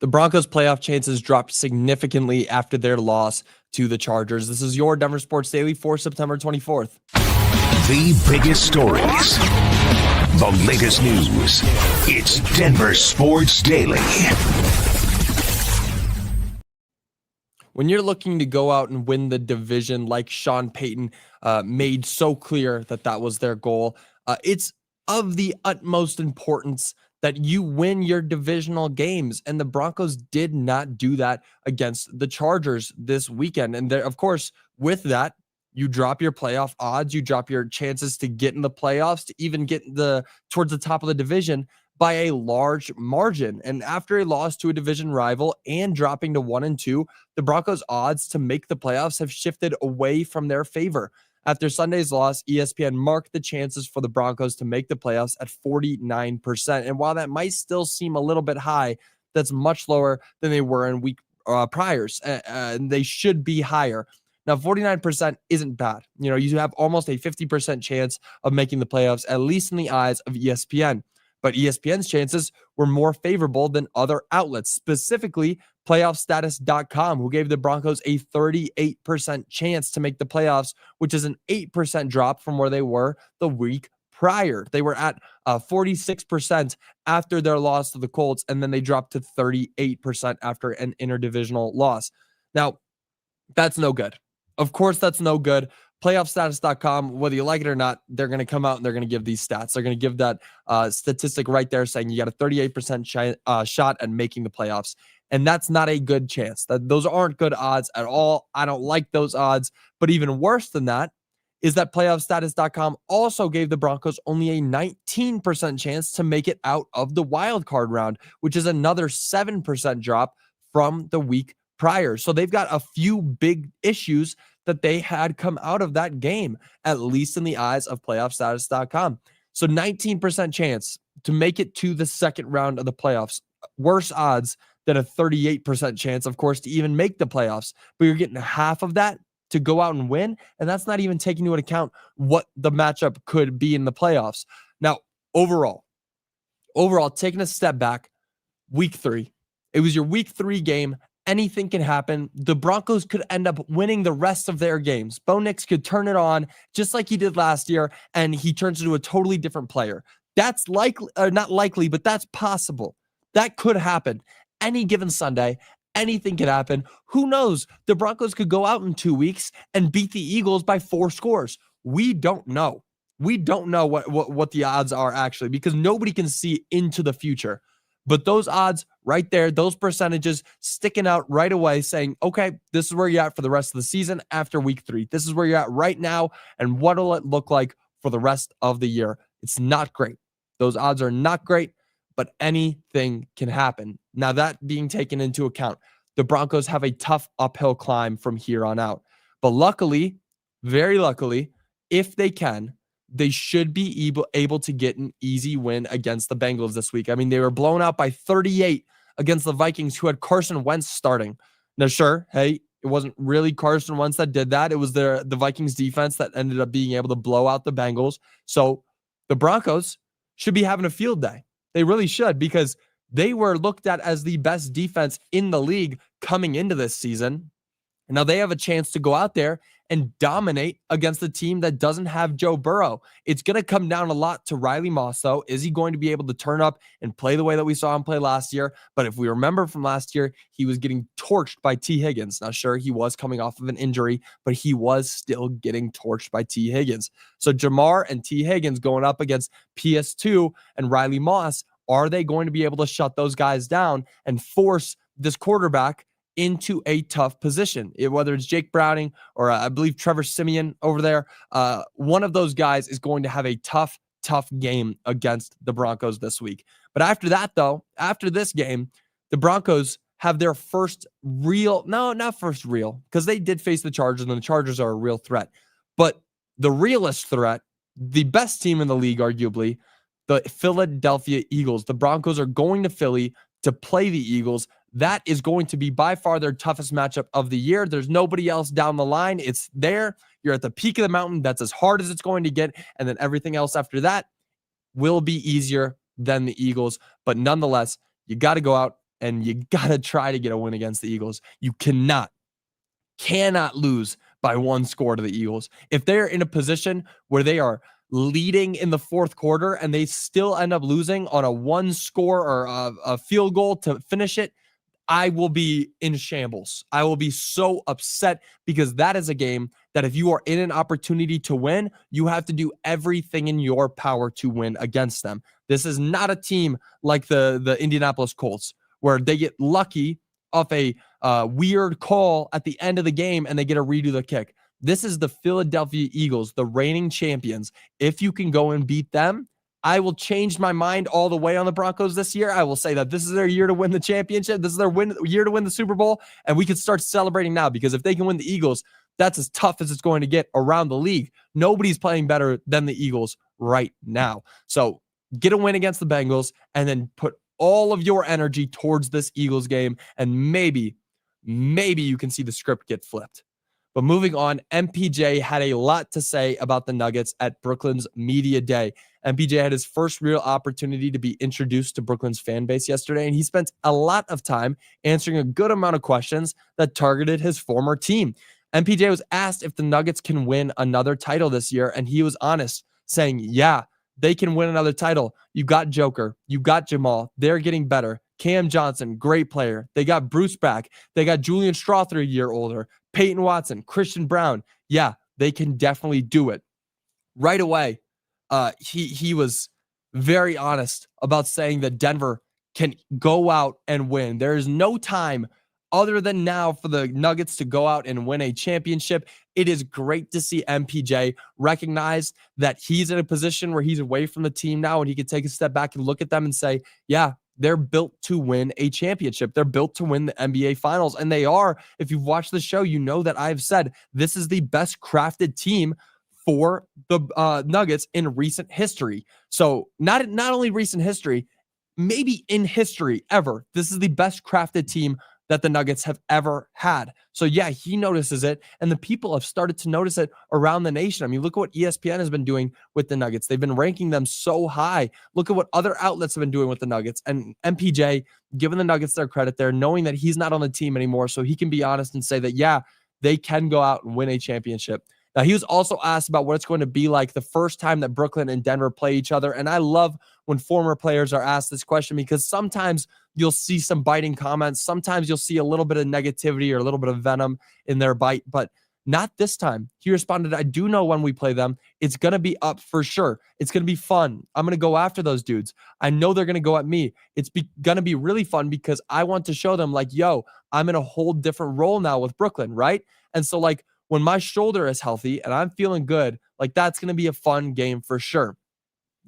The Broncos' playoff chances dropped significantly after their loss to the Chargers. This is your Denver Sports Daily for September 24th. The biggest stories, the latest news. It's Denver Sports Daily. When you're looking to go out and win the division like Sean Payton made so clear that was their goal, it's of the utmost importance that you win your divisional games. And the Broncos did not do that against the Chargers this weekend. And there, of course, with that, you drop your playoff odds, you drop your chances to get in the playoffs, to even get towards the top of the division by a large margin. And after a loss to a division rival and dropping to 1-2, the Broncos' odds to make the playoffs have shifted away from their favor. After Sunday's loss, ESPN marked the chances for the Broncos to make the playoffs at 49%. And while that might still seem a little bit high, that's much lower than they were in week priors. And they should be higher. Now, 49% isn't bad. You have almost a 50% chance of making the playoffs, at least in the eyes of ESPN. But ESPN's chances were more favorable than other outlets, specifically playoffstatus.com, who gave the Broncos a 38% chance to make the playoffs, which is an 8% drop from where they were the week prior. They were at 46% after their loss to the Colts, and then they dropped to 38% after an interdivisional loss. Now, that's no good. Of course, that's no good. Playoffstatus.com, whether you like it or not, they're going to come out and they're going to give these stats. They're going to give that statistic right there saying you got a 38% shot at making the playoffs. And that's not a good chance. Those aren't good odds at all. I don't like those odds. But even worse than that is that playoffstatus.com also gave the Broncos only a 19% chance to make it out of the wild card round, which is another 7% drop from the week prior. So they've got a few big issues that they had come out of that game, at least in the eyes of playoffstatus.com. So 19% chance to make it to the second round of the playoffs. Worse odds than a 38% chance, of course, to even make the playoffs. But you're getting half of that to go out and win, and that's not even taking into account what the matchup could be in the playoffs. Now, overall, taking a step back, week 3. It was your week 3 game. Anything can happen. The Broncos could end up winning the rest of their games. Bo Nix could turn it on just like he did last year, and he turns into a totally different player. That's likely, or not likely, but that's possible. That could happen. Any given Sunday, anything could happen. Who knows? The Broncos could go out in 2 weeks and beat the Eagles by 4 scores. We don't know. We don't know what the odds are actually, because nobody can see into the future. But those odds right there, those percentages sticking out right away saying, okay, this is where you're at for the rest of the season after week 3. This is where you're at right now. And what will it look like for the rest of the year? It's not great. Those odds are not great, but anything can happen. Now, that being taken into account, the Broncos have a tough uphill climb from here on out. But luckily, very luckily, if they can, they should be able to get an easy win against the Bengals this week. I mean, they were blown out by 38 against the Vikings, who had Carson Wentz starting. Now, sure, hey, it wasn't really Carson Wentz that did that. It was the Vikings defense that ended up being able to blow out the Bengals. So the Broncos should be having a field day. They really should, because they were looked at as the best defense in the league coming into this season. And now they have a chance to go out there and dominate against a team that doesn't have Joe Burrow. It's going to come down a lot to Riley Moss, though. Is he going to be able to turn up and play the way that we saw him play last year? But if we remember from last year, he was getting torched by T. Higgins. Now, sure, he was coming off of an injury, but he was still getting torched by T. Higgins. So Jamar and T. Higgins going up against PS2 and Riley Moss, are they going to be able to shut those guys down and force this quarterback into a tough position? Whether it's Jake Browning or I believe Trevor Siemian over there, one of those guys is going to have a tough game against the Broncos this week. But after that, though, after this game, the Broncos have their first real, no, not first real, because they did face the Chargers, and the Chargers are a real threat. But the realest threat, the best team in the league, arguably, the Philadelphia Eagles. The Broncos are going to Philly to play the Eagles. That is going to be by far their toughest matchup of the year. There's nobody else down the line. It's there. You're at the peak of the mountain. That's as hard as it's going to get. And then everything else after that will be easier than the Eagles. But nonetheless, you got to go out and you got to try to get a win against the Eagles. You cannot lose by one score to the Eagles. If they're in a position where they are leading in the fourth quarter and they still end up losing on a one score or a field goal to finish it, I will be in shambles. I will be so upset because that is a game that if you are in an opportunity to win, you have to do everything in your power to win against them. This is not a team like the Indianapolis Colts where they get lucky off a weird call at the end of the game and they get to redo the kick. This is the Philadelphia Eagles, the reigning champions. If you can go and beat them, I will change my mind all the way on the Broncos this year. I will say that this is their year to win the championship. This is their year to win the Super Bowl. And we can start celebrating now because if they can win the Eagles, that's as tough as it's going to get around the league. Nobody's playing better than the Eagles right now. So get a win against the Bengals and then put all of your energy towards this Eagles game. And maybe you can see the script get flipped. But moving on, MPJ had a lot to say about the Nuggets at Brooklyn's Media Day. MPJ had his first real opportunity to be introduced to Brooklyn's fan base yesterday, and he spent a lot of time answering a good amount of questions that targeted his former team. MPJ was asked if the Nuggets can win another title this year, and he was honest, saying, yeah, they can win another title. You got Joker. You got Jamal. They're getting better. Cam Johnson, great player. They got Bruce back. They got Julian Strother a year older. Payton Watson, Christian Brown. Yeah, they can definitely do it. Right away, he was very honest about saying that Denver can go out and win. There is no time other than now for the Nuggets to go out and win a championship. It is great to see MPJ recognize that he's in a position where he's away from the team now and he can take a step back and look at them and say, yeah, they're built to win a championship. They're built to win the NBA Finals. And they are. If you've watched the show, you know that I've said this is the best crafted team for the Nuggets in recent history. So not only recent history, maybe in history ever. This is the best crafted team that the Nuggets have ever had. So yeah, he notices it, and the people have started to notice it around the nation. I mean, look at what ESPN has been doing with the Nuggets. They've been ranking them so high. Look at what other outlets have been doing with the Nuggets. And MPJ, giving the Nuggets their credit there, knowing that he's not on the team anymore, so he can be honest and say that, yeah, they can go out and win a championship. Now, he was also asked about what it's going to be like the first time that Brooklyn and Denver play each other. And I love when former players are asked this question because sometimes you'll see some biting comments. Sometimes you'll see a little bit of negativity or a little bit of venom in their bite, but not this time. He responded, I do know when we play them, it's going to be up for sure. It's going to be fun. I'm going to go after those dudes. I know they're going to go at me. It's going to be really fun because I want to show them like, yo, I'm in a whole different role now with Brooklyn, right? And so like, when my shoulder is healthy and I'm feeling good, like that's going to be a fun game for sure.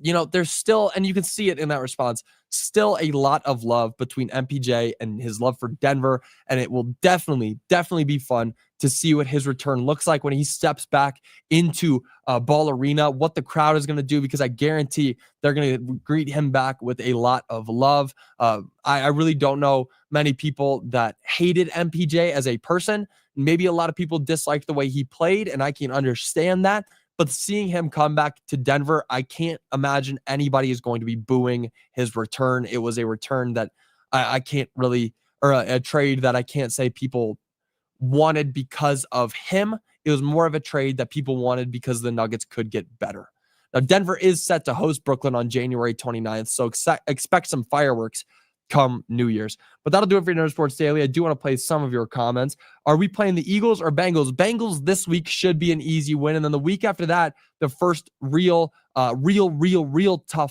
You know, there's still, and you can see it in that response, still a lot of love between MPJ and his love for Denver. And it will definitely be fun to see what his return looks like when he steps back into Ball Arena, what the crowd is going to do, because I guarantee they're going to greet him back with a lot of love. I really don't know many people that hated MPJ as a person. Maybe a lot of people disliked the way he played, and I can understand that. But seeing him come back to Denver, I can't imagine anybody is going to be booing his return. It was a return that I can't really, or a trade that I can't say people wanted because of him. It was more of a trade that people wanted because the Nuggets could get better. Now, Denver is set to host Brooklyn on January 29th, so expect some fireworks come New Year's. But that'll do it for your Nerd Sports Daily. I do want to play some of your comments. Are we playing the Eagles or Bengals? Bengals this week should be an easy win. And then the week after that, the first real tough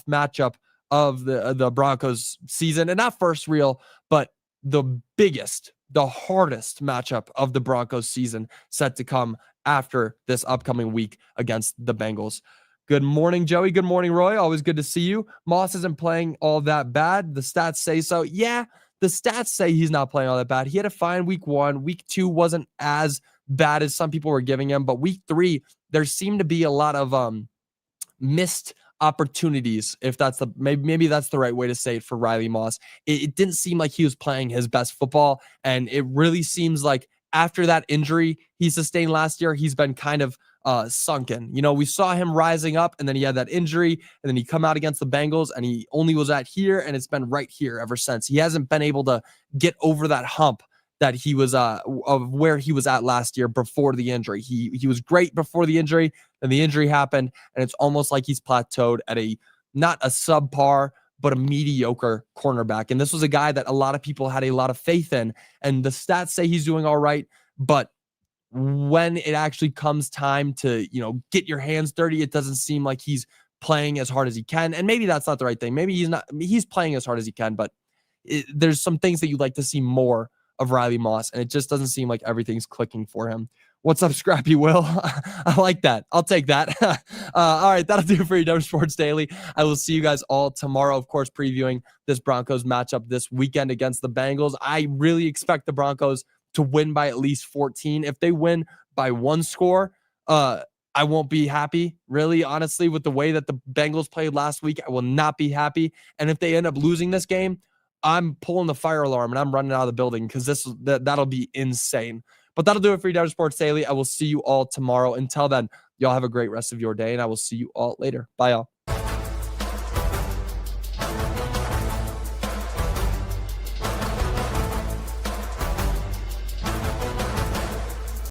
matchup of the Broncos season. And not first real, but the biggest, the hardest matchup of the Broncos season set to come after this upcoming week against the Bengals. Good morning, Joey. Good morning, Roy. Always good to see you. Moss isn't playing all that bad. The stats say so. Yeah, the stats say he's not playing all that bad. He had a fine week 1. Week 2 wasn't as bad as some people were giving him. But week 3, there seemed to be a lot of missed opportunities, if that's the maybe that's the right way to say it for Riley Moss. It didn't seem like he was playing his best football. And it really seems like after that injury he sustained last year, he's been kind of sunken. You know, we saw him rising up, and then he had that injury, and then he come out against the Bengals, and he only was at here, and it's been right here ever since. He hasn't been able to get over that hump that he was of where he was at last year before the injury. He was great before the injury, and the injury happened, and it's almost like he's plateaued at a not a subpar, but a mediocre cornerback. And this was a guy that a lot of people had a lot of faith in, and the stats say he's doing all right, but when it actually comes time to, you know, get your hands dirty, it doesn't seem like he's playing as hard as he can. And maybe that's not the right thing. Maybe he's playing as hard as he can, but there's some things that you'd like to see more of Riley Moss, and it just doesn't seem like everything's clicking for him. What's up, Scrappy Will? I like that. I'll take that. All right, that'll do it for your Denver Sports Daily. I will see you guys all tomorrow, of course, previewing this Broncos matchup this weekend against the Bengals. I really expect the Broncos to win by at least 14. If they win by one score, I won't be happy, really, honestly, with the way that the Bengals played last week. I will not be happy. And if they end up losing this game, I'm pulling the fire alarm and I'm running out of the building because that'll be insane. But that'll do it for your Denver Sports Daily. I will see you all tomorrow. Until then, y'all have a great rest of your day, and I will see you all later. Bye, y'all.